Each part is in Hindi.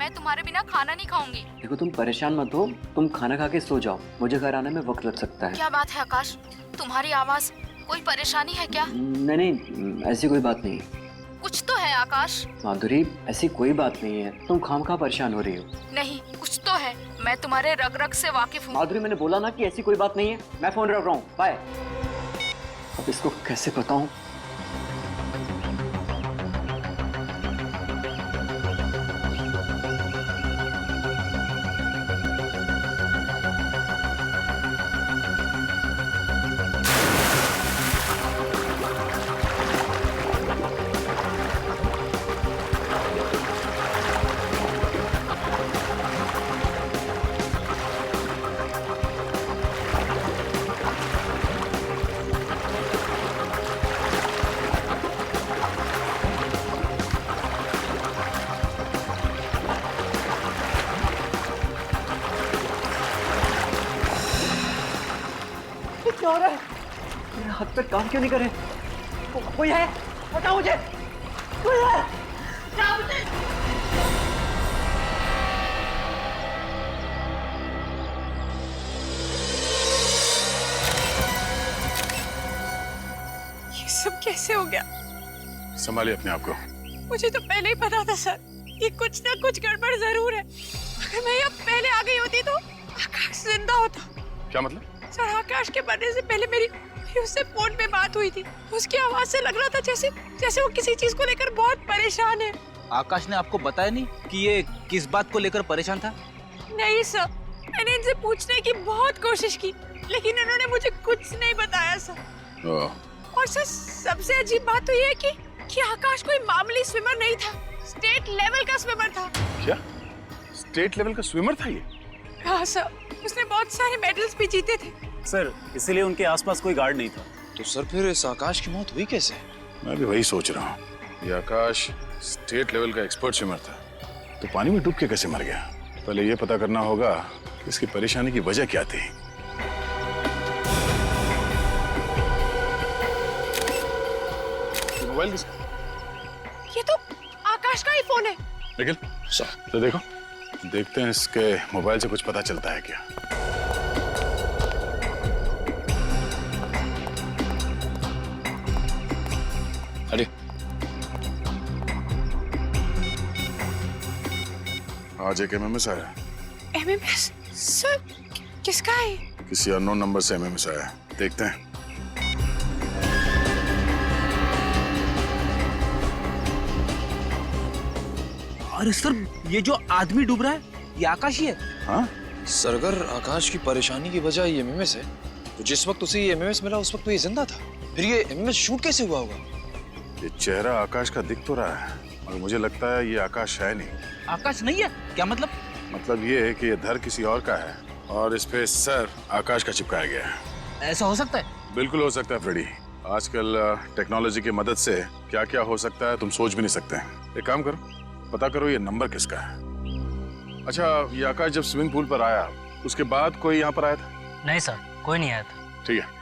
मैं तुम्हारे बिना खाना नहीं खाऊंगी। देखो तुम परेशान मत हो, तुम खाना खा के सो जाओ, मुझे घर आने में वक्त लग सकता है। क्या बात है आकाश, तुम्हारी आवाज, कोई परेशानी है क्या? नहीं, ऐसी कोई बात नहीं। कुछ तो है आकाश। माधुरी, ऐसी कोई बात नहीं है, तुम खामखा परेशान हो रही हो। नहीं, कुछ तो है, मैं तुम्हारे रग रग से वाकिफ हूँ। माधुरी, मैंने बोला ना कि ऐसी कोई बात नहीं है। मैं फोन रख रहा हूँ, बाय। अब इसको कैसे बताऊं? क्या हो रहा है? मेरे हाथ पे काम क्यों नहीं करे? कोई है? बताओ मुझे, कोई है? बताओ मुझे। ये सब कैसे हो गया? संभालिए अपने आप को। मुझे तो पहले ही पता था सर, ये कुछ ना कुछ गड़बड़ जरूर है। अगर मैं यहाँ पहले आ गई होती तो आकाश जिंदा होता। क्या मतलब? सर, आकाश के मरने से पहले मेरी उससे फोन पे बात हुई थी। उसकी आवाज से लग रहा था जैसे वो किसी चीज को लेकर बहुत परेशान है। आकाश ने आपको बताया नहीं कि ये किस बात को लेकर परेशान था? नहीं सर, मैंने इनसे पूछने की बहुत कोशिश की, लेकिन इन्होंने मुझे कुछ नहीं बताया सर। और सर, सबसे अजीब बात तो ये है कि आकाश कोई मामूली स्विमर नहीं था, स्टेट लेवल का स्विमर था। क्या? स्टेट लेवल का स्विमर था ये? हाँ सर, उसने बहुत सारे मेडल्स भी जीते थे। सर, इसीलिए उनके आसपास कोई गार्ड नहीं था। तो सर फिर इस आकाश की मौत हुई कैसे? मैं भी वही सोच रहा हूँ। ये आकाश स्टेट लेवल का एक्सपर्ट स्विमर था, तो पानी में डूब के कैसे मर गया? पहले ये पता करना होगा कि इसकी परेशानी की वजह क्या थी। मोबाइल किसका? ये तो आकाश का ही फोन है। निखिल, तो देखो, देखते हैं इसके मोबाइल से कुछ पता चलता है क्या। अरे आज एक एमएमएस आया। एमएमएस? सर, किसका है? किसी अननोन नंबर से एमएमएस आया, देखते हैं। अरे सर, ये जो आदमी डूब रहा है, ये आकाश ही है। हाँ? सर, अगर आकाश की परेशानी की वजह ये एमएमएस है, तो जिस वक्त उसे ये एमएमएस मिला उस वक्त तो ये जिंदा था। फिर ये एमएमएस शूट कैसे हुआ होगा? ये चेहरा आकाश का दिख तो रहा है, और मुझे लगता है ये आकाश है नहीं। आकाश नहीं है? क्या मतलब? मतलब ये है कि ये धर किसी और का है और इस पे सर आकाश का चिपकाया गया है। ऐसा हो सकता है? बिल्कुल हो सकता है फ्रेडी। आजकल टेक्नोलॉजी की मदद से क्या क्या हो सकता है तुम सोच भी नहीं सकते। एक काम करो, पता करो ये नंबर किसका है। अच्छा, ये आकाश जब स्विमिंग पूल पर आया उसके बाद कोई यहाँ पर आया था? नहीं सर, कोई नहीं आया था। ठीक है।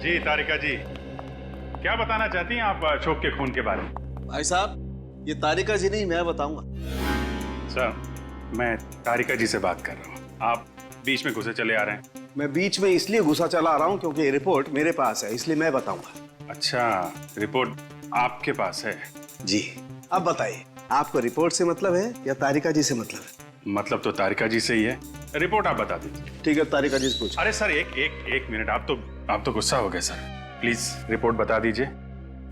जी तारिका जी, क्या बताना चाहती हैं आप अशोक के खून के बारे में? भाई साहब, ये तारिका जी नहीं, मैं बताऊंगा। सर, मैं तारिका जी से बात कर रहा हूँ, आप बीच में घुसे चले आ रहे हैं। मैं बीच में इसलिए घुसा चला आ रहा हूँ क्योंकि रिपोर्ट मेरे पास है, इसलिए मैं बताऊंगा। अच्छा, रिपोर्ट आपके पास है? जी, अब बताइए, आपको रिपोर्ट से मतलब है या तारिका जी से मतलब है? मतलब तो तारिका जी से ही है, रिपोर्ट आप बता दीजिए। ठीक है, तारिका जी से पूछ। अरे सर, एक मिनट, आप तो गुस्सा हो गए सर। प्लीज रिपोर्ट बता दीजिए,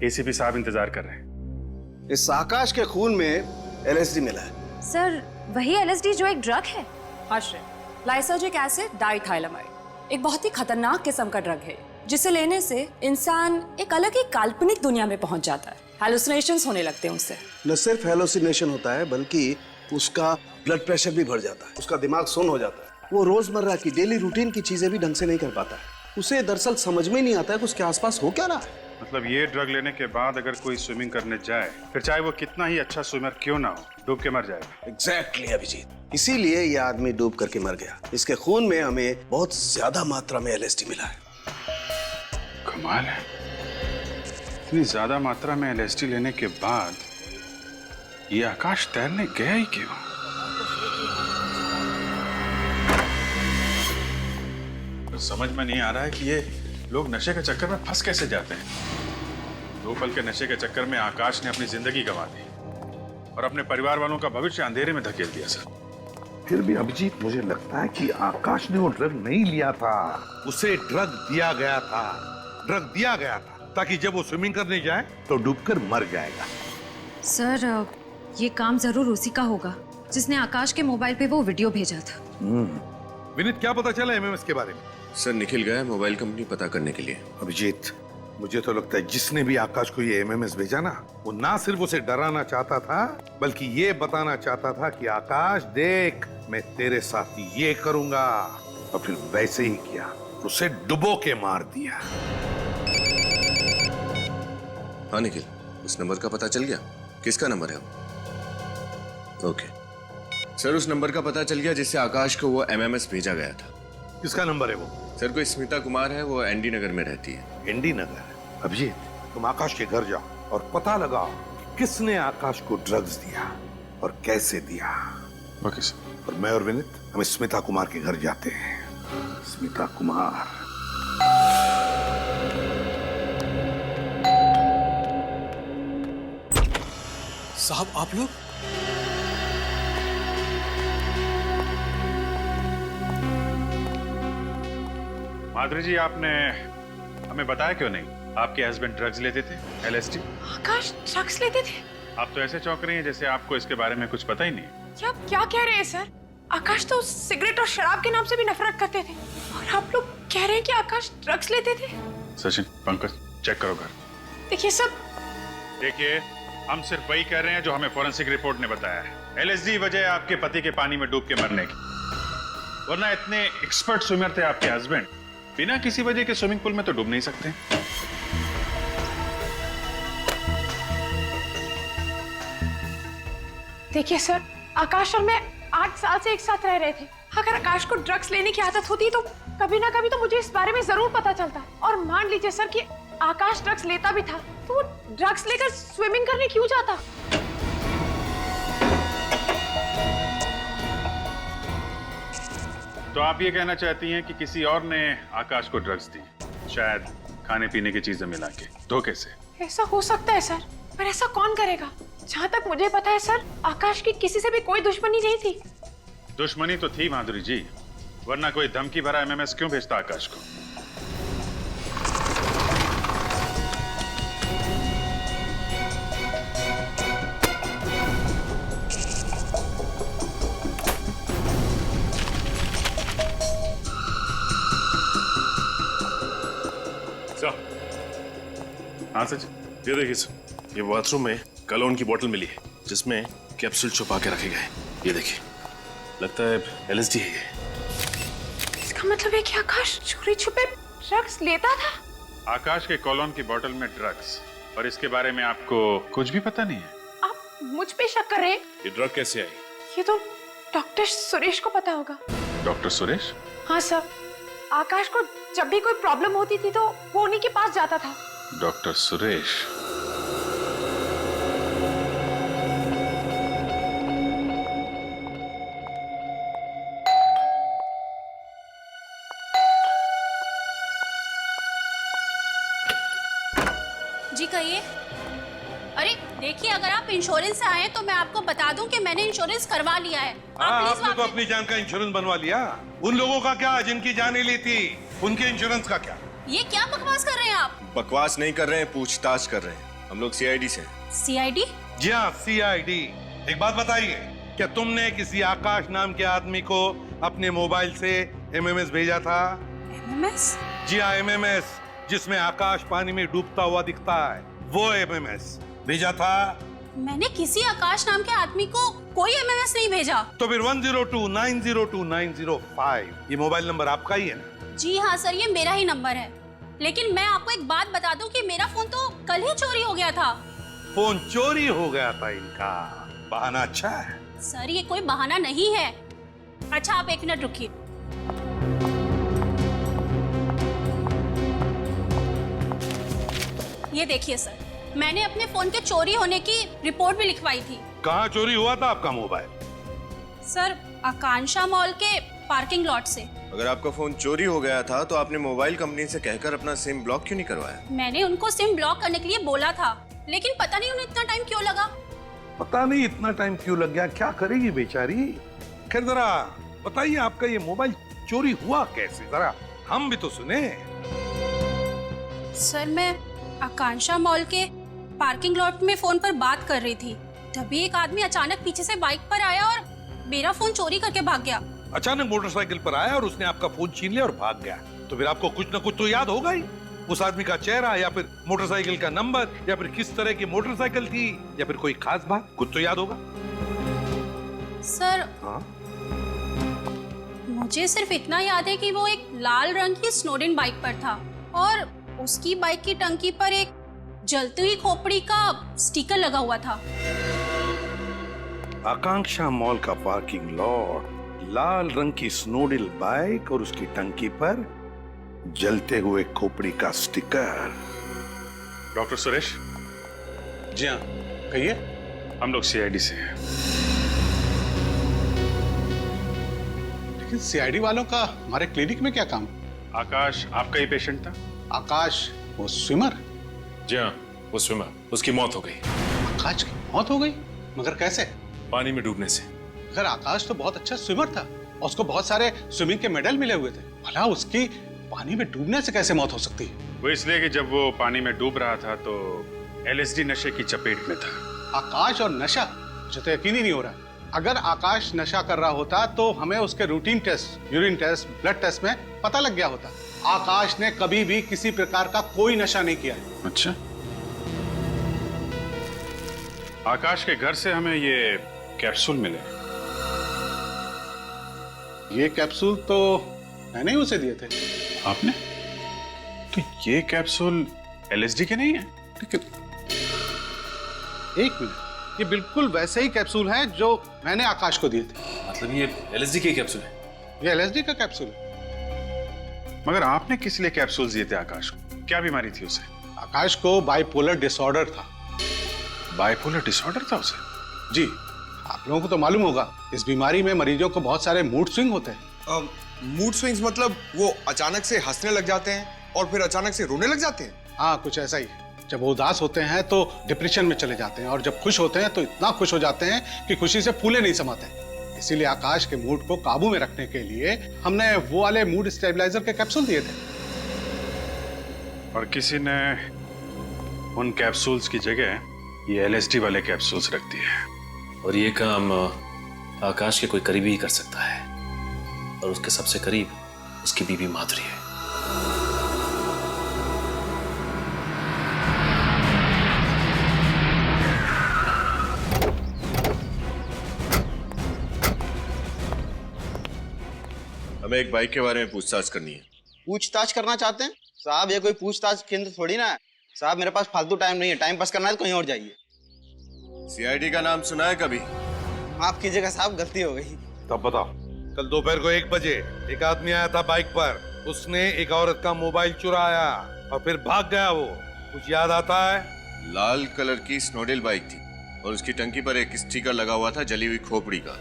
एसीपी साहब इंतजार कर रहे हैं। इस आकाश के खून में एलएसडी मिला है। सर, वही एलएसडी जो एक ड्रग है। आश्रय, लाइसर्जिक एसिड डाइथाइलामाइड एक बहुत ही खतरनाक किस्म का ड्रग है, जिसे लेने से इंसान एक अलग ही काल्पनिक दुनिया में पहुंच जाता है। हैलुसिनेशंस होने लगते हैं उससे। न सिर्फ हैलुसिनेशन होता है बल्कि उसका ब्लड प्रेशर भी बढ़ जाता है, उसका दिमाग सुन्न हो जाता है, वो रोजमर्रा की डेली रूटीन की चीजें भी ढंग से नहीं कर पाता है। उसे दरअसल समझ में नहीं आता है कि उसके आसपास हो क्या रहा है। मतलब ये ड्रग लेने के बाद अगर कोई स्विमिंग करने जाए, फिर चाहे वो कितना ही अच्छा स्विमर क्यों ना हो, डूब के मर जाएगा। एग्जैक्टली अभिजीत, इसीलिए ये आदमी डूब करके मर गया। इसके खून में हमें बहुत ज्यादा मात्रा में LSD मिला है। कमाल है, इतनी ज्यादा मात्रा में LSD लेने के बाद ये आकाश तैरने गया ही क्यों? समझ में नहीं आ रहा है कि ये लोग नशे के चक्कर में फंस कैसे जाते हैं। 2 पल के नशे के चक्कर में आकाश ने अपनी जिंदगी गंवा दी और अपने परिवार वालों का भविष्य अंधेरे में धकेल दिया। सर फिर भी अभिजीत, मुझे लगता है कि आकाश ने वो ड्रग नहीं लिया था, उसे ड्रग दिया गया था। ड्रग दिया गया था ताकि जब वो स्विमिंग करने जाए तो डूबकर मर जाएगा। सर ये काम जरूर उसी का होगा जिसने आकाश के मोबाइल पे वो वीडियो भेजा था। विनीत, क्या पता चला MMS के बारे में? सर निखिल गया है मोबाइल कंपनी पता करने के लिए। अभिजीत, मुझे तो लगता है जिसने भी आकाश को ये MMS भेजा ना, वो ना सिर्फ उसे डराना चाहता था, बल्कि ये बताना चाहता था कि आकाश देख, मैं तेरे साथ ये करूंगा। और फिर वैसे ही किया, उसे डुबो के मार दिया। हाँ निखिल, उस नंबर का पता चल गया? किसका नंबर है वो? ओके सर, उस नंबर का पता चल गया जिससे आकाश को वो MMS भेजा गया था। किसका नंबर है वो? सर कोई स्मिता कुमार है, वो ND नगर में रहती है। ND नगर? अभिजीत, तुम आकाश के घर जाओ और पता लगाओ कि किसने आकाश को ड्रग्स दिया और कैसे दिया। Okay sir. और मैं और विनीत हम स्मिता कुमार के घर जाते हैं। स्मिता कुमार। साहब आप लोग? माधुरी जी, आपने हमें बताया क्यों नहीं? आपके हस्बैंड ड्रग्स लेते थे, LSD। आकाश ड्रग्स लेते थे? आप तो ऐसे चौंक रही हैं जैसे आपको इसके बारे में कुछ पता ही नहीं। क्या कह रहे हैं सर? आकाश तो सिगरेट और शराब के नाम से भी नफरत करते थे, और आप लोग कह रहे हैं कि आकाश ड्रग्स लेते थे? सचिन, पंकज, चेक करो घर। देखिए सब, देखिए, हम सिर्फ वही कह रहे हैं जो हमें फोरेंसिक रिपोर्ट ने बताया है। LSD वजह है आपके पति के पानी में डूब के मरने की, वरना इतने एक्सपर्ट स्विमर थे आपके हस्बैंड, बिना किसी वजह के स्विमिंग पूल में तो डूब नहीं सकते। देखिए सर, आकाश और मैं 8 साल से एक साथ रह रहे थे। अगर आकाश को ड्रग्स लेने की आदत होती तो कभी ना कभी तो मुझे इस बारे में जरूर पता चलता। और मान लीजिए सर कि आकाश ड्रग्स लेता भी था, तो वो ड्रग्स लेकर स्विमिंग करने क्यों जाता? तो आप ये कहना चाहती हैं कि किसी और ने आकाश को ड्रग्स दी, शायद खाने पीने की चीजें मिला के, धोखे से? ऐसा हो सकता है सर, पर ऐसा कौन करेगा? जहाँ तक मुझे पता है सर, आकाश की किसी से भी कोई दुश्मनी नहीं थी। दुश्मनी तो थी माधुरी जी, वरना कोई धमकी भरा MMS क्यों भेजता आकाश को? हाँ सच, ये देखिए सर, ये बाथरूम में कलोन की बोतल मिली है जिसमें कैप्सूल छुपा के रखे गए। ये देखिए, लगता है LSD है ये। इसका मतलब है कि आकाश चोरी छुपे ड्रग्स लेता था? आकाश के कॉलोन की बोतल में ड्रग्स, और इसके बारे में आपको कुछ भी पता नहीं है? आप मुझ पे शक कर रहे हैं? ये ड्रग कैसे आई? ये तो डॉक्टर सुरेश को पता होगा। डॉक्टर सुरेश? हाँ सर, आकाश को जब भी कोई प्रॉब्लम होती थी तो वो उन्हीं के पास जाता था। डॉक्टर सुरेश? जी कहिए। अरे देखिए, अगर आप इंश्योरेंस से आए तो मैं आपको बता दूं कि मैंने इंश्योरेंस करवा लिया है। आपने तो अपनी जान का इंश्योरेंस बनवा लिया, उन लोगों का क्या जिनकी जान ही ली थी, उनके इंश्योरेंस का क्या? ये क्या बकवास कर रहे हैं आप? बकवास नहीं कर रहे हैं, पूछताछ कर रहे हैं। हम लोग CID से हैं। CID? जी हाँ, CID। एक बात बताइए, क्या तुमने किसी आकाश नाम के आदमी को अपने मोबाइल से MMS भेजा था? MMS? जी हाँ, MMS, जिसमें आकाश पानी में डूबता हुआ दिखता है, वो MMS भेजा था? मैंने किसी आकाश नाम के आदमी को कोई MMS नहीं भेजा। तो फिर 102902 905 ये मोबाइल नंबर आपका ही है ना? जी हाँ सर, ये मेरा ही नंबर है। लेकिन मैं आपको एक बात बता दूं कि मेरा फोन तो कल ही चोरी हो गया था। फोन चोरी हो गया था इनका, बहाना अच्छा है। सर ये कोई बहाना नहीं है। अच्छा आप 1 मिनट रुकिए। ये देखिए सर, मैंने अपने फोन के चोरी होने की रिपोर्ट भी लिखवाई थी। कहाँ चोरी हुआ था आपका मोबाइल? सर आकांक्षा मॉल के पार्किंग लॉट से। अगर आपका फोन चोरी हो गया था तो आपने मोबाइल कंपनी से कहकर अपना सिम ब्लॉक क्यों नहीं करवाया? मैंने उनको सिम ब्लॉक करने के लिए बोला था, लेकिन पता नहीं उन्हें इतना टाइम क्यों लगा। पता नहीं इतना टाइम क्यों लग गया, क्या करेगी बेचारी। खैर जरा बताइए, आपका ये मोबाइल चोरी हुआ कैसे, जरा हम भी तो सुने। सर मैं आकांक्षा मॉल के पार्किंग लॉट में फोन पर बात कर रही थी, तभी एक आदमी अचानक पीछे से बाइक पर आया और मेरा फोन चोरी करके भाग गया। अचानक मोटरसाइकिल पर आया और उसने आपका फोन छीन लिया और भाग गया, तो फिर आपको कुछ न कुछ तो याद होगा ही। उस आदमी का चेहरा या फिर मोटरसाइकिल का नंबर या फिर किस तरह की मोटरसाइकिल थी या फिर कोई खास बात, कुछ तो याद होगा। सर हाँ? मुझे सिर्फ इतना याद है कि वो एक लाल रंग की स्नोडेन बाइक पर था और उसकी बाइक की टंकी पर एक जलती हुई खोपड़ी का स्टिकर लगा हुआ था। आकांक्षा मॉल का पार्किंग लॉट, लाल रंग की स्नोडिल बाइक और उसकी टंकी पर जलते हुए खोपड़ी का स्टिकर। डॉक्टर सुरेश। जी हाँ, कहिए। हम लोग सीआईडी से हैं। लेकिन सीआईडी वालों का हमारे क्लिनिक में क्या काम? आकाश आपका ही पेशेंट था? आकाश वो स्विमर? जी हाँ, वो स्विमर, उसकी मौत हो गई। आकाश की मौत हो गई? मगर कैसे? पानी में डूबने से। मगर आकाश तो बहुत अच्छा स्विमर था और उसको बहुत सारे स्विमिंग के मेडल मिले हुए थे, भला उसकी पानी में डूबने से कैसे मौत हो सकती है? वो इसलिए कि जब वो पानी में डूब रहा था तो एलएसडी नशे की चपेट में था। आकाश और नशा? मुझे तो यकीन ही नहीं हो रहा। अगर आकाश नशा कर रहा होता तो हमें उसके routine test, urine test, blood test में पता लग गया होता। आकाश ने कभी भी किसी प्रकार का कोई नशा नहीं किया है। अच्छा, आकाश के घर से हमें ये कैप्सूल मिले। ये कैप्सूल तो मैंने ही उसे दिए थे। आपने? तो ये कैप्सूल एलएसडी के नहीं है? लेकिन एक मिनट, ये बिल्कुल वैसे ही कैप्सूल हैं जो मैंने आकाश को दिए थे। मतलब ये एलएसडी की कैप्सूल है? ये एलएसडी का कैप्सूल है। मगर आपने किस लिए कैप्सूल दिए थे आकाश को? क्या बीमारी थी उसे? आकाश को बाइपोलर डिसऑर्डर था। बाइपोलर डिसऑर्डर था उसे? जी, आप लोगों को तो मालूम होगा, इस बीमारी में मरीजों को बहुत सारे मूड स्विंग होते हैं। मूड स्विंग्स मतलब वो अचानक से हंसने लग जाते हैं और फिर अचानक से रोने लग जाते हैं? हाँ, कुछ ऐसा ही। जब वो उदास होते हैं तो डिप्रेशन में चले जाते हैं और जब खुश होते हैं तो इतना खुश हो जाते हैं कि खुशी से फूले नहीं समाते। इसीलिए आकाश के मूड को काबू में रखने के लिए हमने वो वाले मूड स्टेबलाइजर के कैप्सूल दिए थे। और किसी ने उन कैप्सूल्स की जगह ये एलएसडी वाले कैप्सूल्स रख दिए। और ये काम आकाश के कोई करीबी ही कर सकता है, और उसके सबसे करीब उसकी बीवी माधुरी है। हमें एक बाइक के बारे में पूछताछ करनी है। पूछताछ करना चाहते हैं साहब? ये कोई पूछताछ केंद्र थोड़ी ना है साहब। मेरे पास फालतू टाइम नहीं है, टाइम पास करना है तो कहीं और जाइए। सीआईडी का नाम सुना है कभी? माफ कीजिएगा साहब, गलती हो गई। तब बताओ, कल दोपहर को 1 बजे एक आदमी आया था बाइक पर, उसने एक औरत का मोबाइल चुराया और फिर भाग गया। वो कुछ याद आता है? लाल कलर की स्नोडिल बाइक थी और उसकी टंकी पर एक स्टिकर लगा हुआ था जली हुई खोपड़ी का।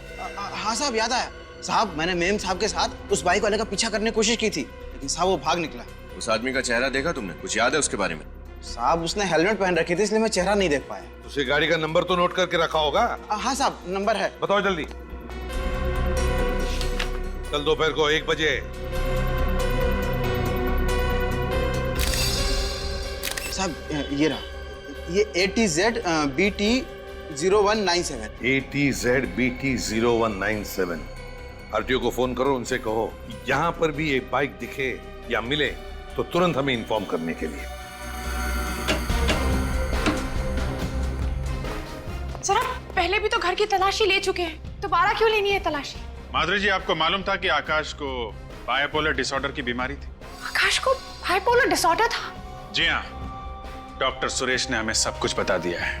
हाँ साहब, याद आया साहब। मैंने मेम साहब के साथ उस बाइक वाले का पीछा करने की कोशिश की थी, लेकिन साहब वो भाग निकला। उस आदमी का चेहरा देखा तुमने? कुछ याद है उसके बारे में? साहब उसने हेलमेट पहन रखी थी, इसलिए मैं चेहरा नहीं देख पाया। उसे गाड़ी का नंबर तो नोट करके रखा होगा? हाँ साहब, नंबर है। बताओ जल्दी। कल दोपहर को 1 बजे साहब ये रहा, ये ATZ BT 0197। ATZ BT 0197। RTO को फोन करो, उनसे कहो यहाँ पर भी एक बाइक दिखे या मिले तो तुरंत हमें इन्फॉर्म करने के लिए। सर आप पहले भी तो घर की तलाशी ले चुके हैं, दोबारा क्यों लेनी है तलाशी? माधुरी जी, आपको मालूम था कि आकाश को बाइपोलर डिसऑर्डर की बीमारी थी? आकाश को बाइपोलर डिसऑर्डर था। जी हाँ, डॉक्टर सुरेश ने हमें सब कुछ बता दिया है।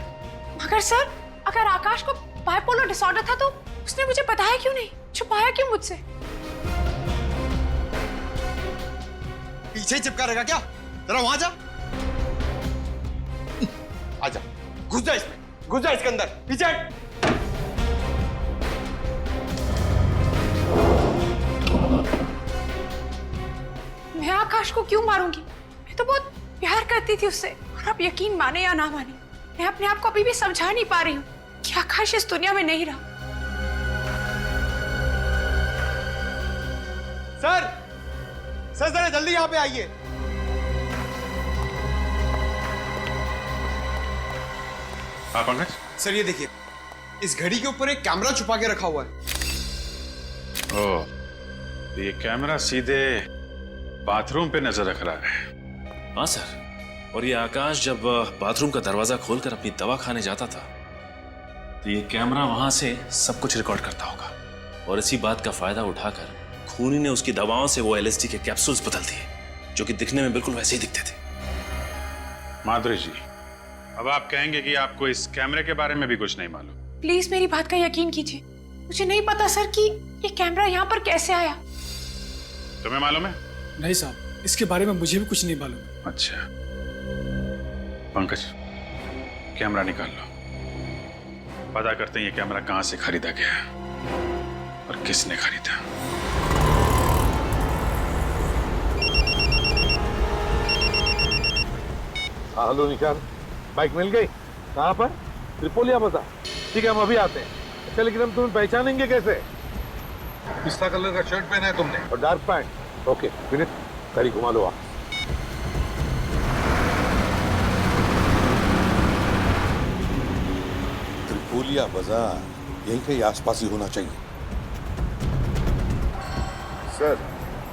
मगर सर, अगर आकाश को बाइपोलर डिसऑर्डर था तो उसने मुझे बताया क्यों नहीं, छुपाया क्यों मुझसे? पीछे ही चिपका रहेगा क्या? जरा वहां जा। आजा, घुस जा इसमें, घुस जा इसके अंदर, पीछे हट। मैं आकाश को क्यों मारूंगी? मैं तो बहुत प्यार करती थी उससे, और अब यकीन माने या ना माने, मैं अपने आप को अभी भी समझा नहीं पा रही हूँ कि आकाश इस दुनिया में नहीं रहा। सर, सर जरा जल्दी यहाँ पे आइए। हाँ पंकज। सर ये देखिए, इस घड़ी के ऊपर एक कैमरा छुपा के रखा हुआ है। ओह, ये कैमरा सीधे बाथरूम पे नजर रख रहा है। हाँ सर, और ये आकाश जब बाथरूम का दरवाजा खोलकर अपनी दवा खाने जाता था तो ये कैमरा वहां से सब कुछ रिकॉर्ड करता होगा, और इसी बात का फायदा उठाकर खूनी ने उसकी दवाओं से वो LSD के कैप्सूल्स बदल दिए जो कि दिखने में बिल्कुल वैसे ही दिखते थे। माधुरी जी, अब आप कहेंगे कि आपको इस कैमरे के बारे में भी कुछ नहीं मालूम। प्लीज मेरी बात का यकीन कीजिए, मुझे नहीं पता सर कि ये कैमरा यहाँ पर कैसे आया। तुम्हें मालूम है? नहीं साहब, इसके बारे में मुझे भी कुछ नहीं मालूम। अच्छा पंकज, कैमरा निकाल लो, पता करते हैं ये कैमरा कहां से खरीदा गया और किसने खरीदा। हेलो निशान, बाइक मिल गई? कहाँ पर? त्रिपोलिया बाजार। ठीक है, हम अभी आते हैं। अच्छा, लेकिन हम तुम्हें पहचानेंगे कैसे? पिस्ता कलर का शर्ट पहना है तुमने और डार्क पैंट। ओके, विनीत गाड़ी घुमा लो आप। त्रिपोलिया बाजार यहीं कहीं आसपास ही होना चाहिए। सर,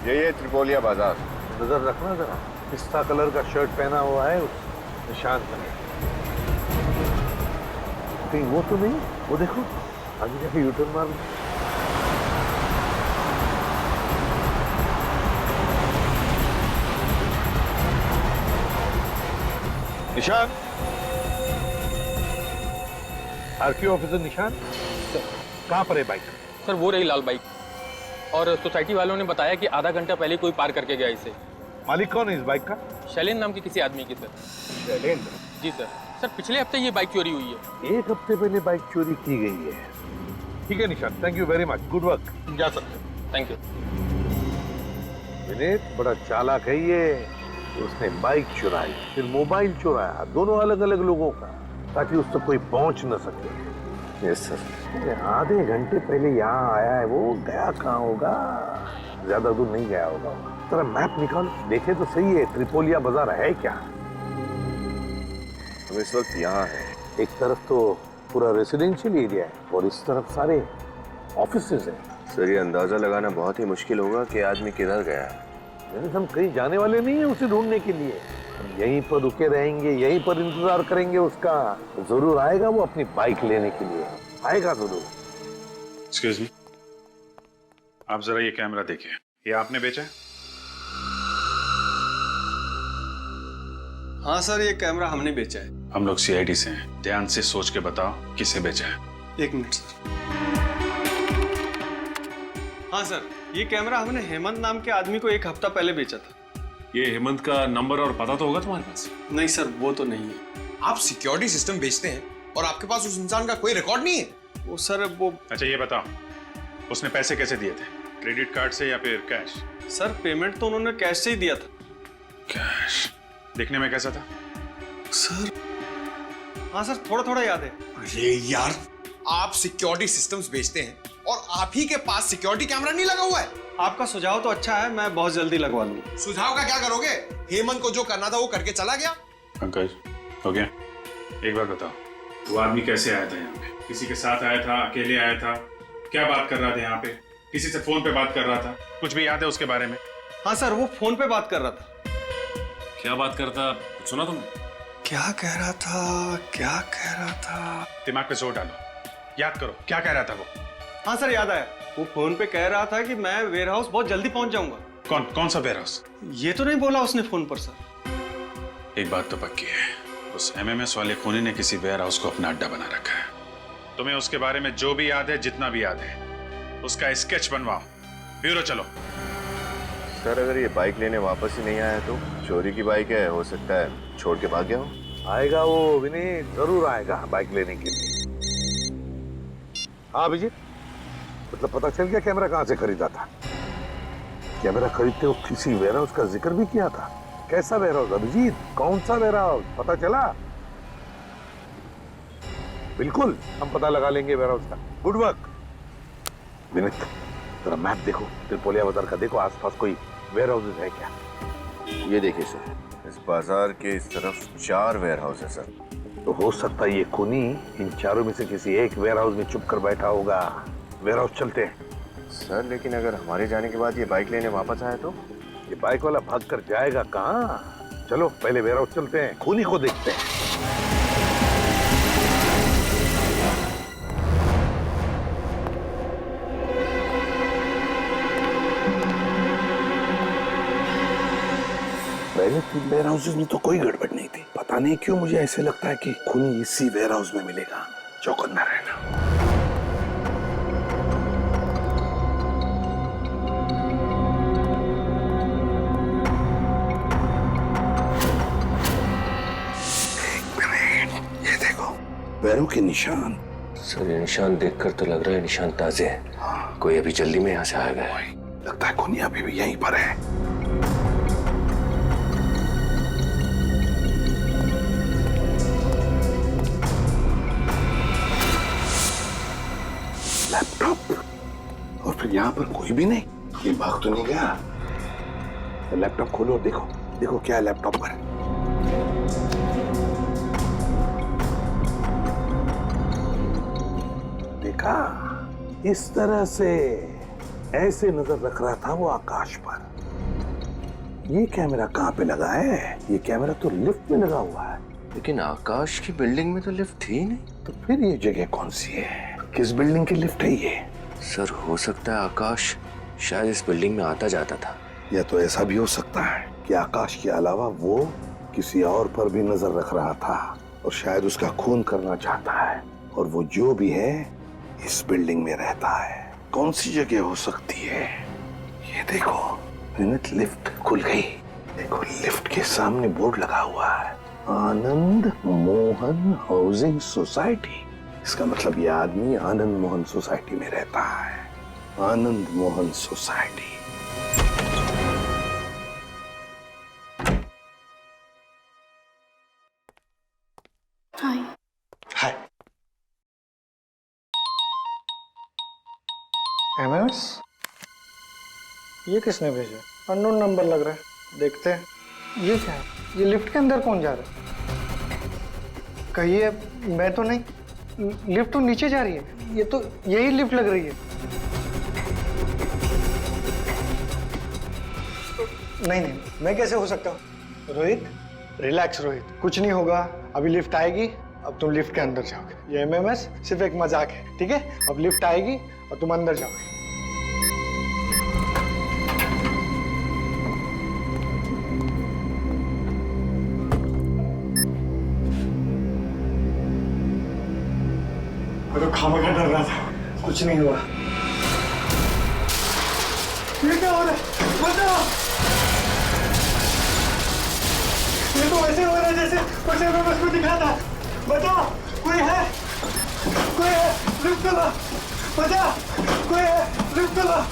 यही है त्रिपोलिया बाजार। नजर रखना जरा, पिस्ता कलर का शर्ट पहना हुआ है उस निशान पर। कहीं वो तो नहीं? वो देखो, आगे जाके यूटर्न मार। निशान, आरटीओ ऑफिसर निशान, कहाँ पर है बाइक? सर वो रही लाल बाइक, और सोसाइटी वालों ने बताया कि आधा घंटा पहले कोई पार करके गया इसे। मालिक कौन है इस बाइक का? शैलेंद्र नाम के किसी आदमी की सर। शैलेंद्र? जी सर। सर पिछले हफ्ते ये बाइक चोरी हुई है। एक हफ्ते पहले बाइक चोरी की गई है। ठीक है निशान, thank you very much, good work. जा सकते हैं। Thank you. विनीत बड़ा चालाक है ये। उसने बाइक चुराई, फिर मोबाइल चुराया, दोनों अलग अलग लोगों का, ताकि उस तक कोई पहुंच न सके। Yes sir. आधे घंटे पहले यहाँ आया है वो, गया कहाँ होगा? ज्यादा दूर नहीं गया होगा। तेरा मैप निकाल, देखे तो सही है त्रिपोलिया बाजार है क्या? हम इस वक्त यहाँ है। एक तरफ तो पूरा रेसिडेंशियल एरिया है और इस तरफ सारे ऑफिसेज हैं। सर, ये अंदाजा लगाना बहुत ही मुश्किल होगा कि आदमी किधर गया है। हम कहीं जाने वाले नहीं है उसे ढूंढने के लिए। हम यहीं पर रुके रहेंगे, यहीं पर इंतजार करेंगे उसका। जरूर आएगा वो अपनी बाइक लेने के लिए, आएगा जरूर। एक्सक्यूज मी, आप जरा ये कैमरा देखिए, ये आपने बेचा है? हाँ सर, ये कैमरा हमने बेचा है। हम लोग CID से हैं, ध्यान से सोच के बताओ किसे बेचा है। एक मिनट सर। हाँ सर, ये कैमरा हमने हेमंत नाम के आदमी को एक हफ्ता पहले बेचा था। ये हेमंत का नंबर और पता तो होगा तुम्हारे पास? नहीं सर, वो तो नहीं है। आप सिक्योरिटी सिस्टम बेचते हैं और आपके पास उस इंसान का कोई रिकॉर्ड नहीं है? वो सर वो। अच्छा ये बताओ, उसने पैसे कैसे दिए थे? क्रेडिट कार्ड से या फिर कैश? सर पेमेंट तो उन्होंने कैश से ही दिया था। कैश? दिखने में कैसा था? सर हाँ सर, थोड़ा थोड़ा याद है। अरे यार, आप सिक्योरिटी सिस्टम्स बेचते हैं और आप ही के पास सिक्योरिटी कैमरा नहीं लगा हुआ है। आपका सुझाव तो अच्छा है, मैं बहुत जल्दी लगवा लूंगा। सुझाव का क्या करोगे? हेमंत को जो करना था वो करके चला गया। पंकज, हो गया? एक बात बताओ, वो आदमी कैसे आया था यहाँ पे? किसी के साथ आया था, अकेले आया था? क्या बात कर रहा था यहाँ पे? किसी से फोन पे बात कर रहा था? कुछ भी याद है उसके बारे में? हाँ सर, वो फोन पे बात कर रहा था। क्या बात करता, कुछ सुना तुमने? क्या कह रहा था, क्या कह रहा था? दिमाग पे जोर डालो, याद करो क्या कह रहा था वो। हाँ सर, याद आया। वो फोन पे कह रहा था कि मैं वेयर हाउस बहुत जल्दी पहुंच जाऊंगा। कौन सा वेयर हाउस? ये तो नहीं बोला उसने फोन पर सर। एक बात तो पक्की है, उस एमएमएस वाले खूनी ने किसी वेयर हाउस को अपना अड्डा बना रखा है। तुम्हें उसके बारे में जो भी याद है, जितना भी याद है, उसका स्केच बनवाओ। ब्यूरो चलो। सर अगर ये बाइक लेने वापस ही नहीं आया तो? चोरी की बाइक है, हो सकता है छोड़ के भाग गया हो। आएगा वो विनीत, जरूर आएगा बाइक लेने के लिए। हाँ अभिजीत, मतलब पता चल गया कैमरा कहाँ से खरीदा था? कैमरा खरीदते वक्त किसी वेयर हाउस का जिक्र भी किया था। कैसा वेयर हाउस अभिजीत? कौन सा वेयर हाउस पता चला? बिल्कुल, हम पता लगा लेंगे वेयर हाउस का। Good work Vineet. जरा मैप देखो, त्रिपोलिया बाजार का देखो, आसपास कोई वेयर हाउस है क्या? ये देखिए सर, इस बाजार के इस तरफ 4 वेयर हाउस है सर। तो हो सकता है ये खूनी इन चारों में से किसी एक वेयर हाउस में छुप कर बैठा होगा। वेयर हाउस चलते हैं। सर लेकिन अगर हमारे जाने के बाद ये बाइक लेने वापस आए तो? ये बाइक वाला भाग कर जाएगा कहाँ? चलो पहले वेयर हाउस चलते हैं, खूनी को देखते हैं। पहले 3 वेयर हाउसेस में तो कोई गड़बड़ नहीं थी। पता नहीं क्यों मुझे ऐसे लगता है कि खूनी इसी वेयर हाउस में मिलेगा। चौकन्ना रहना। ये देखो पैरों के निशान। सर ये निशान देखकर तो लग रहा है निशान ताजे हैं। हाँ। कोई अभी जल्दी में यहाँ से आ गया है। लगता है खूनी अभी भी यहीं पर है। लैपटॉप, और फिर यहाँ पर कोई भी नहीं। ये भाग तो नहीं गया? लैपटॉप खोलो और देखो, देखो क्या है लैपटॉप पर। देखा, इस तरह से ऐसे नजर रख रहा था वो आकाश पर। ये कैमरा कहाँ पे लगा है? ये कैमरा तो लिफ्ट में लगा हुआ है। लेकिन आकाश की बिल्डिंग में तो लिफ्ट थी नहीं। तो फिर ये जगह कौन सी है? किस बिल्डिंग की लिफ्ट है ये? सर हो सकता है आकाश शायद इस बिल्डिंग में आता जाता था। या तो ऐसा भी हो सकता है कि आकाश के अलावा वो किसी और पर भी नजर रख रहा था और शायद उसका खून करना चाहता है, और वो जो भी है इस बिल्डिंग में रहता है। कौन सी जगह हो सकती है? ये देखो विनीत, लिफ्ट खुल गई। देखो लिफ्ट के सामने बोर्ड लगा हुआ है, आनंद मोहन हाउसिंग सोसाइटी। इसका मतलब ये आदमी आनंद मोहन सोसाइटी में रहता है। आनंद मोहन सोसाइटी। हाय। हाय। एमएमएस? ये किसने भेजा? अननोन नंबर लग रहा है, देखते हैं। ये क्या है? ये लिफ्ट के अंदर कौन जा रहा है? कहिए मैं तो नहीं। लिफ्ट तो नीचे जा रही है। ये तो यही लिफ्ट लग रही है। नहीं, मैं कैसे हो सकता हूँ? रोहित, रिलैक्स रोहित, कुछ नहीं होगा। अभी लिफ्ट आएगी, अब तुम लिफ्ट के अंदर जाओगे। ये एमएमएस सिर्फ एक मजाक है, ठीक है? अब लिफ्ट आएगी और तुम अंदर जाओगे। मैं तो खामखा डर रहा था, कुछ नहीं हुआ। ये क्या हो रहा है? बचाओ! ये तो ऐसे हो रहा है जैसे कुछ एमएमएस में दिखा था। बचाओ! कोई है? कोई है? लिफ्ट चला! बचाओ! कोई है? लिफ्ट चला!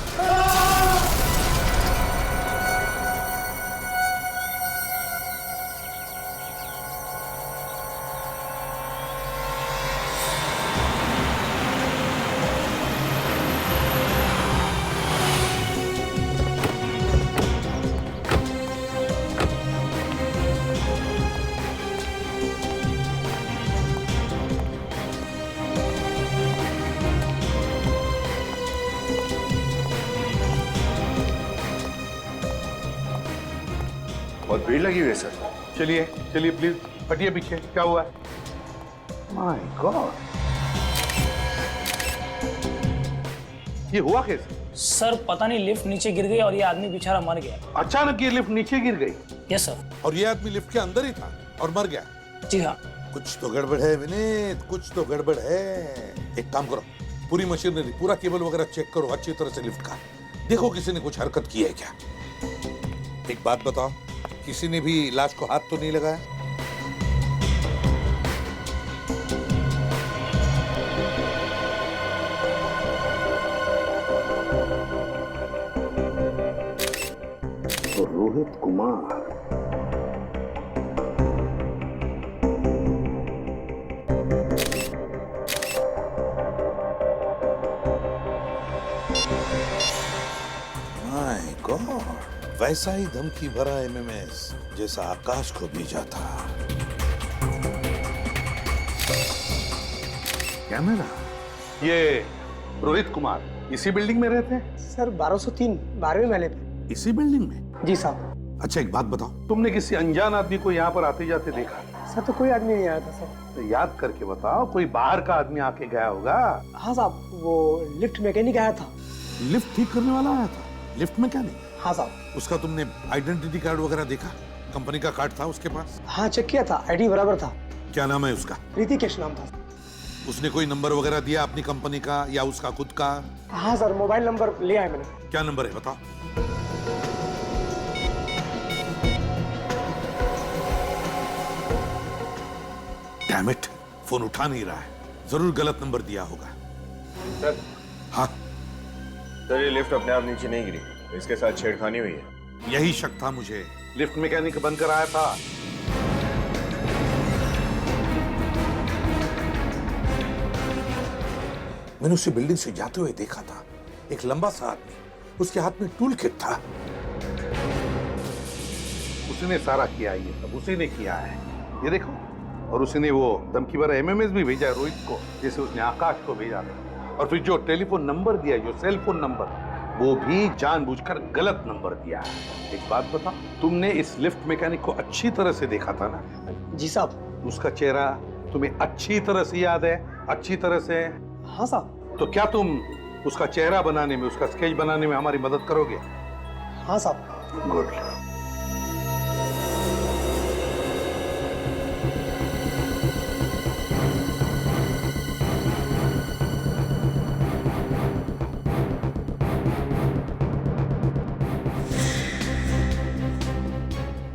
बहुत भीड़ लगी हुई है सर। चलिए चलिए प्लीज हटिए पीछे। क्या हुआ? माय गॉड, ये हुआ कैसे? सर पता नहीं लिफ्ट नीचे गिर गई और ये आदमी बेचारा मर गया। अचानक ये लिफ्ट नीचे गिर गई यस सर। और ये आदमी लिफ्ट के अंदर ही था और मर गया। जी हाँ। कुछ तो गड़बड़ है विनीत, कुछ तो गड़बड़ है। एक काम करो, पूरी मशीनरी, पूरा केबल वगैरह चेक करो अच्छी तरह से लिफ्ट का। देखो किसी ने कुछ हरकत की है क्या। एक बात बताओ, किसी ने भी लाश को हाथ तो नहीं लगाया? तो रोहित कुमार माय गॉड, वैसा ही धमकी भरा एमएमएस जैसा आकाश को भेजा था। क्या मेरा ये रोहित कुमार इसी बिल्डिंग में रहते हैं? सर 1203 12वें महले पे। इसी बिल्डिंग में? जी साहब। अच्छा एक बात बताओ, तुमने किसी अनजान आदमी को यहाँ पर आते जाते देखा? सर तो कोई आदमी नहीं आया था सर। तो याद करके बताओ, कोई बाहर का आदमी आके गया होगा। हाँ साहब, वो लिफ्ट मैकेनिक आया था। लिफ्ट ठीक करने वाला आया था? लिफ्ट में क्या नहीं? हाँ साहब। उसका तुमने आइडेंटिटी कार्ड वगैरह देखा? कंपनी का कार्ड था उसके पास? हाँ चेक किया था, आईडी बराबर था। क्या नाम है उसका? ऋतिकेश नाम था। उसने कोई नंबर वगैरह दिया अपनी कंपनी का या उसका खुद का? हाँ सर, मोबाइल नंबर लिया है मैंने। क्या नंबर है बताओ। डैम इट, फोन उठा नहीं रहा है। जरूर गलत नंबर दिया होगा। सर। हाँ सर, ये लिफ्ट अपने आप नीचे नहीं गिरी, इसके साथ छेड़खानी हुई है। यही शक था मुझे। लिफ्ट मैकेनिक बनकर आया था। मैंने उसे बिल्डिंग से जाते हुए देखा था। एक लंबा सा आदमी, उसके हाथ में टूल किट था। उसने सारा किया, ये सब उसी ने किया है, ये देखो। और उसने वो धमकी भरा एमएमएस भी भेजा रोहित को, जैसे उसने आकाश को भेजा था। और फिर जो टेलीफोन नंबर दिया, जो सेल फोन नंबर, वो भी जानबूझकर गलत नंबर दिया है। एक बात बताओ, तुमने इस लिफ्ट मैकेनिक को अच्छी तरह से देखा था ना? जी साहब। उसका चेहरा तुम्हें अच्छी तरह से याद है? अच्छी तरह से? हाँ साहब। तो क्या तुम उसका चेहरा बनाने में, उसका स्केच बनाने में हमारी मदद करोगे? हाँ साहब। गुड।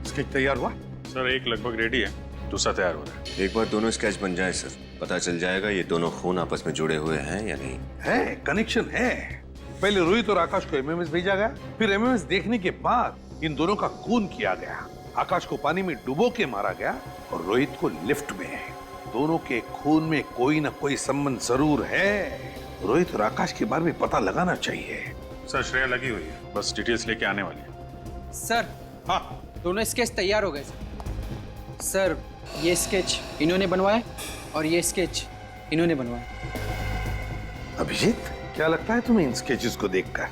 स्केच तैयार हुआ? सर एक लगभग रेडी है, दूसरा तैयार हो रहा है। एक बार दोनों स्केच बन जाए सर, पता चल जाएगा ये दोनों खून आपस में जुड़े हुए हैं या नहीं। है, कनेक्शन है। पहले रोहित और आकाश को एमएमएस भेजा गया, फिर एमएमएस देखने के बाद इन दोनों का खून किया गया। आकाश को पानी में डुबो के मारा गया और रोहित को लिफ्ट में। दोनों के खून में कोई ना कोई संबंध जरूर है। रोहित और आकाश के बारे में पता लगाना चाहिए। सर श्रेया लगी हुई है, बस डिटेल्स लेके आने वाली है। सर। हाँ, दोनों स्केच तैयार हो गए सर। ये स्केच इन्होंने बनवाया और ये स्केच इन्होंने बनवाया। अभिजीत, क्या लगता है तुम्हें इन स्केचेस को देखकर?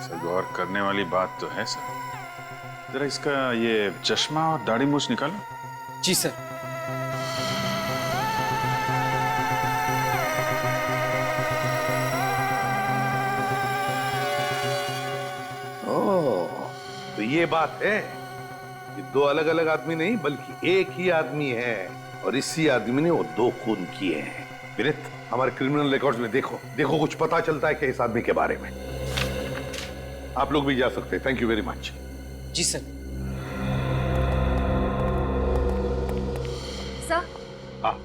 सर गौर करने वाली बात तो है सर। जरा इसका ये चश्मा और दाढ़ी मूछ निकालो। जी सर। तो ये बात है कि दो अलग अलग आदमी नहीं, बल्कि एक ही आदमी है और इसी आदमी ने वो दो खून किए हैं। विनीत, हमारे क्रिमिनल रिकॉर्ड्स में देखो, देखो कुछ पता चलता है क्या इस आदमी के बारे में। आप लोग भी जा सकते हैं। Thank you very much. जी सर। सर। हाँ।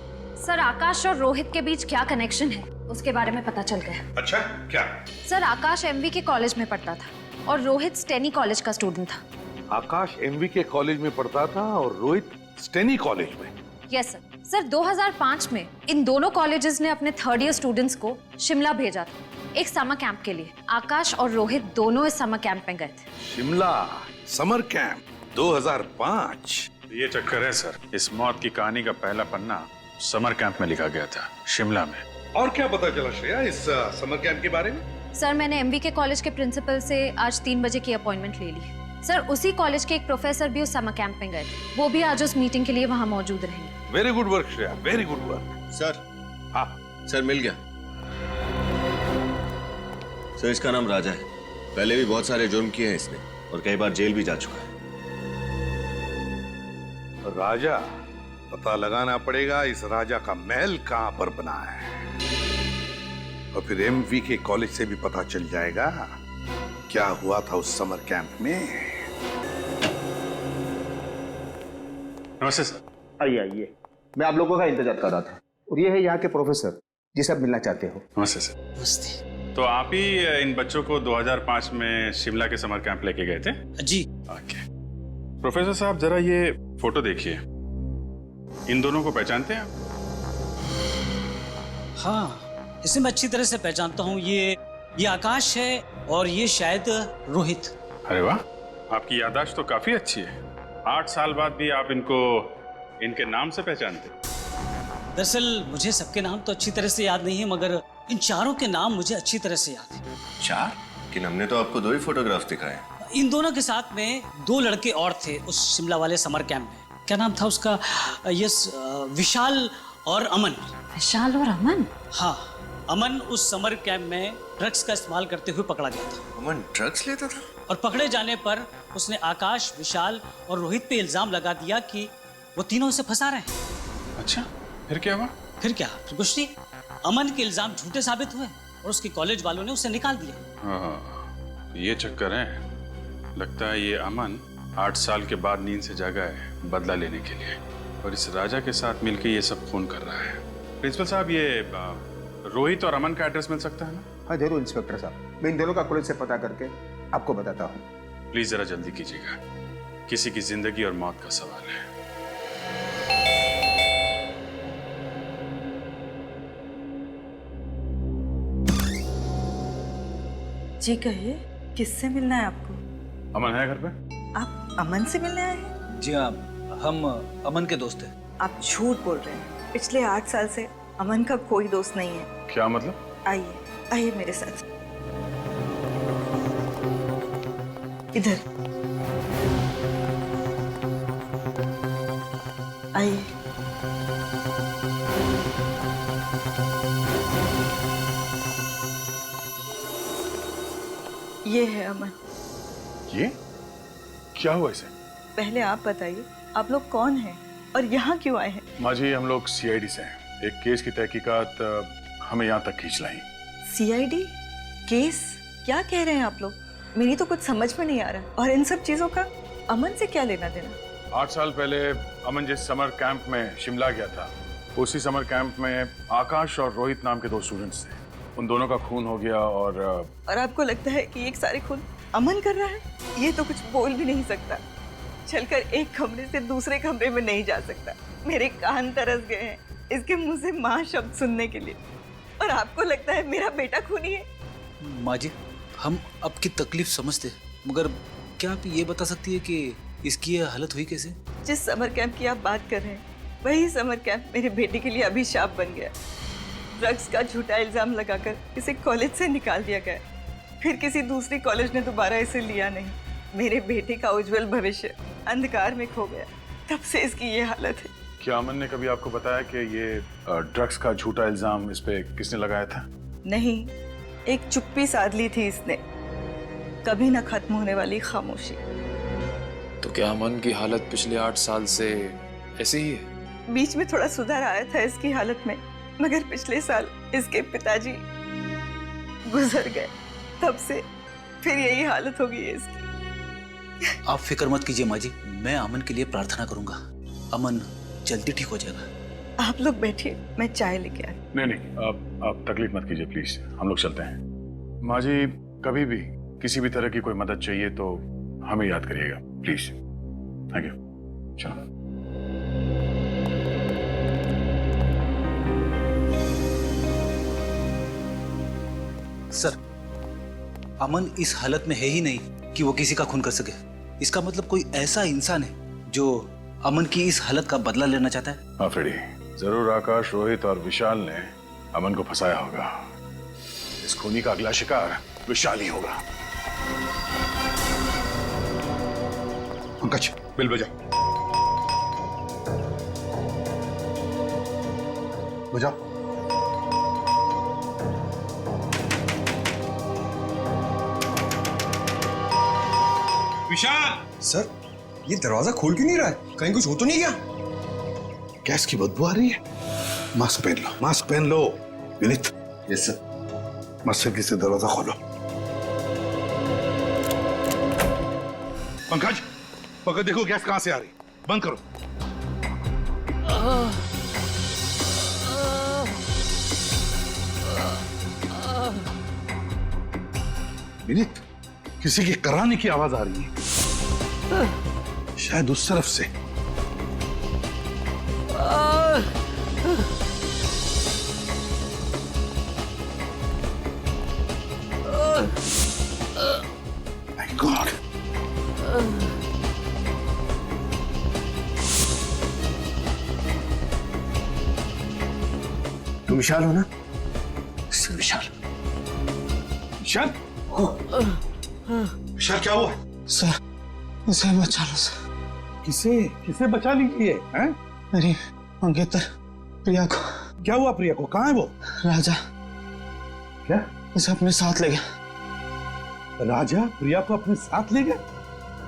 सर, आकाश और रोहित के बीच क्या कनेक्शन है उसके बारे में पता चल गया। अच्छा, क्या? सर, आकाश एमवी के कॉलेज में पढ़ता था और रोहित स्टेनी कॉलेज का स्टूडेंट था। आकाश एमवी के कॉलेज में पढ़ता था और रोहित स्टेनी कॉलेज में? Yes sir. सर 2005 में इन दोनों कॉलेजेस ने अपने थर्ड ईयर स्टूडेंट्स को शिमला भेजा था एक समर कैंप के लिए। आकाश और रोहित दोनों इस समर कैंप में गए थे। Shimla summer camp 2005? ये चक्कर है सर, इस मौत की कहानी का पहला पन्ना समर कैंप में लिखा गया था, शिमला में। और क्या पता चला श्रेया इस समर कैंप के बारे में? सर, मैंने एमबी के कॉलेज के प्रिंसिपल से आज 3 बजे की अपॉइंटमेंट ले ली है। सर, उसी कॉलेज के एक प्रोफेसर भी उस समर कैंप में गए थे, वो भी आज उस मीटिंग के लिए वहाँ मौजूद रहेंगे। Very good work Shreya, very good work. Sir. हाँ। सर मिल गया। सर इसका नाम राजा है, पहले भी बहुत सारे जुर्म किए हैं इसने और कई बार जेल भी जा चुका है। राजा, पता लगाना पड़ेगा इस राजा का महल कहां पर बना है, और फिर एमवी के कॉलेज से भी पता चल जाएगा क्या हुआ था उस समर कैंप में। नमस्ते सर। आइए आइए, मैं आप लोगों का इंतजार कर रहा था। और ये है यहाँ के प्रोफेसर जिसे आप मिलना चाहते हो। नमस्ते सर। नमस्ते। तो आप ही इन बच्चों को 2005 में शिमला के समर कैंप लेके गए थे? जी। ओके। प्रोफेसर साहब जरा ये फोटो देखिए, इन दोनों को पहचानते हैं आप? हाँ, इसे मैं अच्छी तरह से पहचानता हूँ। ये आकाश है और ये शायद रोहित। अरे वाह, आपकी याददाश्त तो काफी अच्छी है। 8 साल बाद भी आप इनको इनके नाम से पहचानते? दरअसल मुझे सबके नाम तो अच्छी तरह से याद नहीं है, मगर इन चारों के नाम मुझे अच्छी तरह से याद है। 4? कि हमने तो आपको 2 ही फोटोग्राफ दिखाए। इन दोनों के साथ में 2 लड़के और थे उस शिमला वाले समर कैंप में। क्या नाम था उसका? यस, विशाल और अमन। विशाल और अमन? हाँ, अमन उस समर कैंप में ड्रग्स का इस्तेमाल करते हुए पकड़ा गया था। अमन ड्रग्स लेता था? और पकड़े जाने पर उसने आकाश, विशाल और रोहित पे इल्जाम लगा दिया कि वो तीनों उसे फंसा रहे हैं। अच्छा, फिर क्या हुआ? फिर कुछ नहीं। अमन के इल्जाम झूठे साबित हुए और उसके कॉलेज वालों ने उसे निकाल दिया। हाँ, ये चक्कर है। लगता है ये अमन 8 साल के बाद नींद से जागा है बदला लेने के लिए, और इस राजा के साथ मिलकर ये सब खून कर रहा है। प्रिंसिपल साहब, ये रोहित और अमन का एड्रेस मिल सकता है ना? हाँ जरूर इंस्पेक्टर साहब, मैं इन दोनों का कॉलेज से पता करके आपको बताता हूँ। प्लीज जरा जल्दी कीजिएगा, किसी की जिंदगी और मौत का सवाल है। जी कहिए, किससे मिलना है आपको? अमन है घर पे? आप अमन से मिलने आए हैं? जी हाँ, हम अमन के दोस्त हैं। आप झूठ बोल रहे हैं। पिछले 8 साल से अमन का कोई दोस्त नहीं है। क्या मतलब? आइए आइए मेरे साथ, इधर आइए। ये है अमन। ये क्या हुआ इसे? पहले आप बताइए, आप लोग कौन हैं और यहाँ क्यों आए हैं? माँ जी, हम लोग सीआईडी से हैं। एक केस की तहकीकात हमें यहाँ तक खींच लाई। CID case? क्या कह रहे हैं आप लोग? मेरी तो कुछ समझ में नहीं आ रहा। और इन सब चीजों का अमन से क्या लेना देना? 8 साल पहले अमन जिस समर कैंप में शिमला गया था, उसी समर कैंप में आकाश और रोहित नाम के 2 स्टूडेंट्स थे। उन दोनों का खून हो गया। और आपको लगता है कि ये सारे खून अमन कर रहा है? ये तो कुछ बोल भी नहीं सकता, चलकर एक कमरे से दूसरे कमरे में नहीं जा सकता। मेरे कान तरस गए हैं इसके मुंह से माँ शब्द सुनने के लिए। और आपको लगता है मेरा बेटा खूनी है? माँ जी, हम आपकी तकलीफ समझते हैं, मगर क्या आप ये बता सकती है कि इसकी ये हालत हुई कैसे? जिस समर कैंप की आप बात कर रहे हैं, वही समर कैंप मेरे बेटे के लिए अभिशाप बन गया। ड्रग्स का झूठा इल्जाम लगाकर इसे कॉलेज से निकाल दिया गया। फिर किसी दूसरी कॉलेज ने दोबारा इसे लिया नहीं। मेरे बेटे का उज्जवल भविष्य अंधकार में खो गया। तब से इसकी ये हालत है। क्या अमन ने कभी आपको बताया कि ये ड्रग्स का झूठा इल्जाम इस पे किसने लगाया था? नहीं, एक चुप्पी साध ली थी इसने, कभी न खत्म होने वाली खामोशी। तो क्या अमन की हालत पिछले 8 साल से ऐसी ही है? बीच में थोड़ा सुधार आया था इसकी हालत में, मगर पिछले साल इसके पिताजी गुजर गए। तब से फिर यही हालत हो गई है इसकी। आप फिक्र मत कीजिए माँ जी, मैं अमन के लिए प्रार्थना करूंगा। अमन जल्दी ठीक हो जाएगा। आप लोग बैठिए, मैं चाय लेके आई। नहीं, आप तकलीफ मत कीजिए प्लीज, हम लोग चलते हैं। माँ जी, कभी भी किसी भी तरह की कोई मदद चाहिए तो हमें याद करिएगा प्लीज। Thank you. चलो। सर, अमन इस हालत में है ही नहीं कि वो किसी का खून कर सके। इसका मतलब कोई ऐसा इंसान है जो अमन की इस हालत का बदला लेना चाहता है। हाँ फ्रेडी, जरूर आकाश, रोहित और विशाल ने अमन को फंसाया होगा। इस खूनी का अगला शिकार विशाल ही होगा। पंकज, बिल बजा। बजा। विशाल! सर, ये दरवाजा खोल क्यों नहीं रहा है? कहीं कुछ हो तो नहीं गया? गैस की बदबू आ रही है। मास्क पहन लो, मास्क पहन लो। विनीत। Yes sir. मस्जिद से दरवाजा खोलो। पंकज, पकड़ देखो गैस कहां से आ रही। बंद करो। विनीत, किसी की कराने की आवाज आ रही है, शायद उस तरफ से। My God. तुम विशाल हो ना? सर विशाल। विशाल? विशाल क्या हुआ? सर, इसे बचा लो सर। किसे किसे बचा लीजिए? हैं? मेरी मंगेतर प्रिया को। क्या हुआ प्रिया को? कहाँ है वो? राजा क्या? उसे अपने साथ ले गया। राजा प्रिया को अपने साथ ले गया?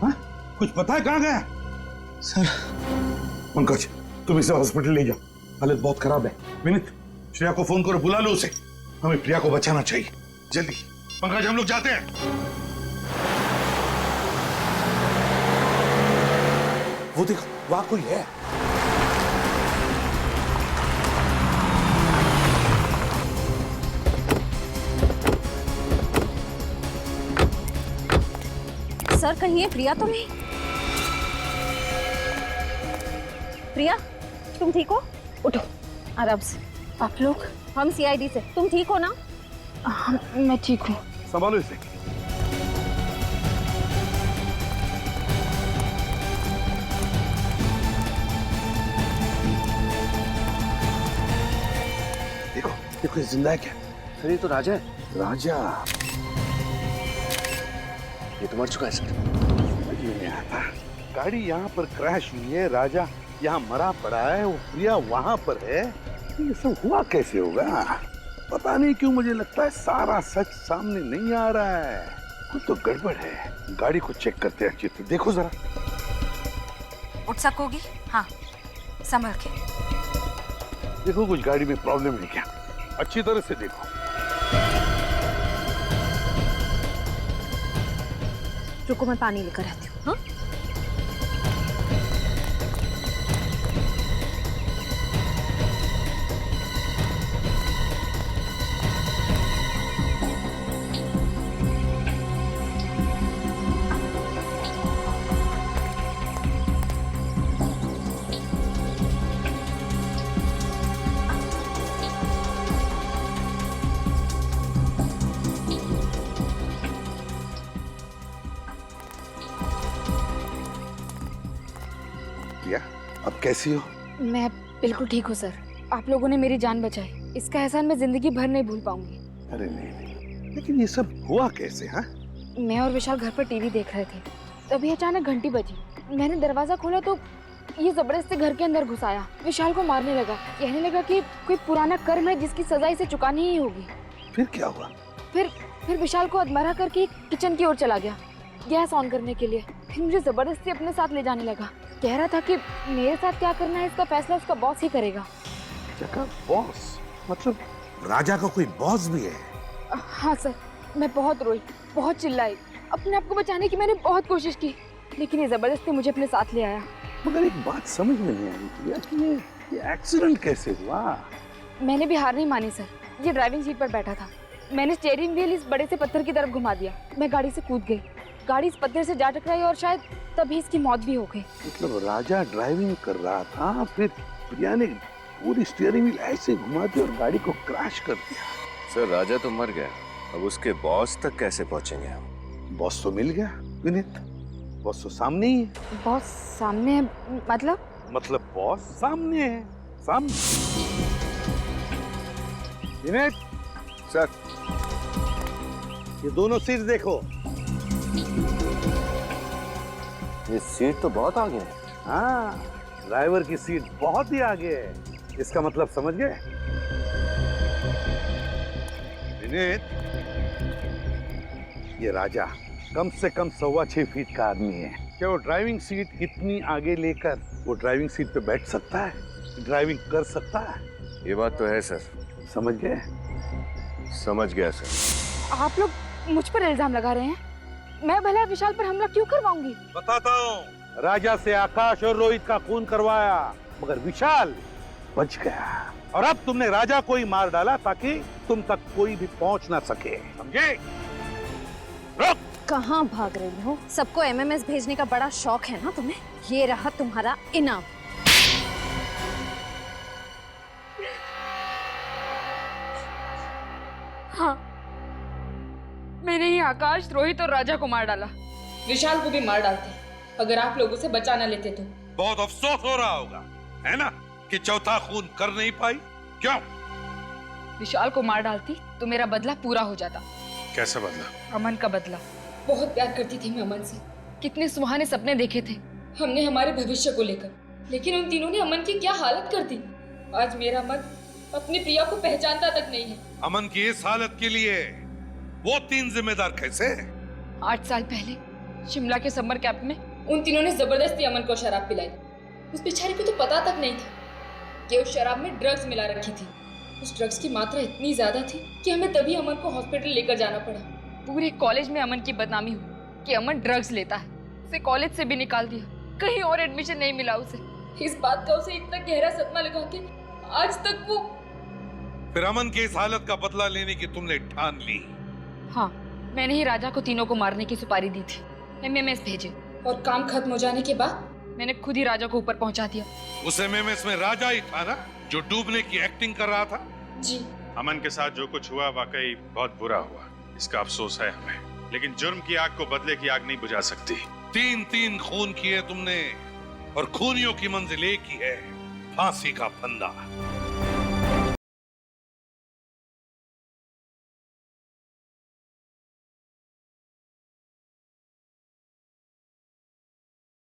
हाँ? कुछ पता है कहाँ गया? सर। पंकज, तुम इसे हॉस्पिटल ले जाओ, हालत बहुत खराब है। विनीत, श्रेया को फोन करो, बुला लो उसे। हमें प्रिया को बचाना चाहिए, जल्दी। पंकज, हम लोग जाते हैं। वो देखो, वहां कोई है। सर, कहीं ये प्रिया तो नहीं? प्रिया, तुम ठीक हो? उठो आराम से। आप लोग? हम सीआईडी से। तुम ठीक हो ना? मैं ठीक हूँ। संभालो इसे। देखो देखो, ये जिंदा है क्या? सर, ये तो राजा है। राजा? ये तो मर चुका है सर। समझ में नहीं आता। गाड़ी यहाँ पर क्रैश हुई है, राजा यहाँ मरा पड़ा है, वो प्रिया वहां पर है। ये सब हुआ कैसे होगा? पता नहीं क्यों मुझे लगता है सारा सच सामने नहीं आ रहा है। कुछ तो गड़बड़ है। गाड़ी को चेक करते हैं अच्छी तरह। देखो जरा। उठ सकोगी? हाँ, संभल के। देखो कुछ गाड़ी में प्रॉब्लम है क्या? अच्छी तरह से देखो। रुको, मैं पानी लेकर आती हूँ। हाँ? अब कैसी हो? मैं बिल्कुल ठीक हूँ सर। आप लोगों ने मेरी जान बचाई, इसका एहसान मैं जिंदगी भर नहीं भूल पाऊंगी। अरे नहीं, लेकिन ये सब हुआ कैसे? हाँ? मैं और विशाल घर पर टीवी देख रहे थे, तभी अचानक घंटी बजी। मैंने दरवाजा खोला तो ये जबरदस्ती घर के अंदर घुस आया। विशाल को मारने लगा, कहने लगा कि कोई पुराना कर्म है जिसकी सजा इसे चुकानी ही होगी। फिर क्या हुआ? फिर विशाल को अधमरा करके किचन की ओर चला गया गैस ऑन करने के लिए। फिर मुझे जबरदस्ती अपने साथ ले जाने लगा। कह रहा था कि मेरे साथ क्या करना है इसका फैसला उसका बॉस ही करेगा। जगह बॉस? मतलब राजा का कोई बॉस भी है? हाँ सर, मैं बहुत रोई, बहुत चिल्लाई। अपने आप को बचाने की मैंने बहुत कोशिश की, लेकिन ये जबरदस्ती मुझे अपने साथ ले आया। मगर एक बात समझ में नहीं आई कि ये एक्सीडेंट कैसे हुआ? मैंने भी हार नहीं मानी सर। ये ड्राइविंग सीट पर बैठा था, मैंने स्टीयरिंग व्हील इस बड़े से पत्थर की तरफ घुमा दिया। मैं गाड़ी से कूद गई, गाड़ी इस पत्थर से जा टकराई और शायद तभी इसकी मौत भी हो गई। मतलब राजा ड्राइविंग कर रहा था, फिर प्रिया ने पूरी स्टीयरिंग व्हील ऐसे घुमा दी और गाड़ी को क्रैश कर दिया। सर, राजा तो मर गया, अब उसके बॉस तक कैसे पहुंचेंगे हम? बॉस तो मिल गया विनीत, बॉस तो सामने ही है। बॉस सामने है? मतलब बॉस सामने है, सामने। विनीत सर, ये दोनों सीट देखो। ये सीट तो बहुत आगे है। हाँ, ड्राइवर की सीट बहुत ही आगे है। इसका मतलब समझ गए? विनीत, ये राजा कम से कम 6.25 फीट का आदमी है। क्या वो ड्राइविंग सीट इतनी आगे लेकर वो ड्राइविंग सीट पे बैठ सकता है? ड्राइविंग कर सकता है? ये बात तो है सर। समझ गए? समझ गया सर। आप लोग मुझ पर इल्जाम लगा रहे हैं। मैं भला विशाल पर हमला क्यों करवाऊंगी? बताता हूँ। राजा से आकाश और रोहित का खून करवाया, मगर विशाल बच गया। और अब तुमने राजा को ही मार डाला ताकि तुम तक कोई भी पहुंच ना सके। समझे? रुक! कहाँ भाग रही हो? सबको एमएमएस भेजने का बड़ा शौक है ना तुम्हें? ये रहा तुम्हारा इनाम। हाँ, मैंने ही आकाश, रोहित और राजा को मार डाला। विशाल को भी मार डालते अगर आप लोग उसे बचा ना लेते तो। बहुत अफसोस हो रहा होगा, है ना, कि चौथा खून कर नहीं पाई। क्यों? विशाल को मार डालती तो मेरा बदला पूरा हो जाता। कैसा बदला? अमन का बदला। बहुत प्यार करती थी मैं अमन से। कितने सुहाने सपने देखे थे हमने हमारे भविष्य को लेकर, लेकिन उन तीनों ने अमन की क्या हालत कर दी। आज मेरा मन अपनी प्रिया को पहचानता तक नहीं है। अमन की इस हालत के लिए वो तीन जिम्मेदार कैसे? 8 साल पहले शिमला के समर कैंप में उन तीनों ने जबरदस्ती अमन को शराब पिलाई। उस बेचारी को तो पता तक नहीं था कि उस शराब में ड्रग्स मिला रखी थी। उस ड्रग्स की मात्रा इतनी ज्यादा थी कि हमें तभी अमन को हॉस्पिटल लेकर जाना पड़ा। पूरे कॉलेज में अमन की बदनामी हुई कि अमन ड्रग्स लेता है। उसे कॉलेज से भी निकाल दिया, कहीं और एडमिशन नहीं मिला उसे। इस बात का उसे इतना गहरा सदमा लगा कि आज तक वो। फिर अमन की इस हालत का बदला लेने की तुमने ठान ली? हाँ, मैंने ही राजा को तीनों को मारने की सुपारी दी थी। एमएमएस भेजे और काम खत्म हो जाने के बाद मैंने खुद ही राजा को ऊपर पहुंचा दिया। उस एमएमएस में राजा ही था ना, जो डूबने की एक्टिंग कर रहा था? जी। अमन के साथ जो कुछ हुआ वाकई बहुत बुरा हुआ, इसका अफसोस है हमें। लेकिन जुर्म की आग को बदले की आग नहीं बुझा सकती। 3 खून किए तुमने और खूनियों की मंजिल एक ही है, फांसी का फंदा।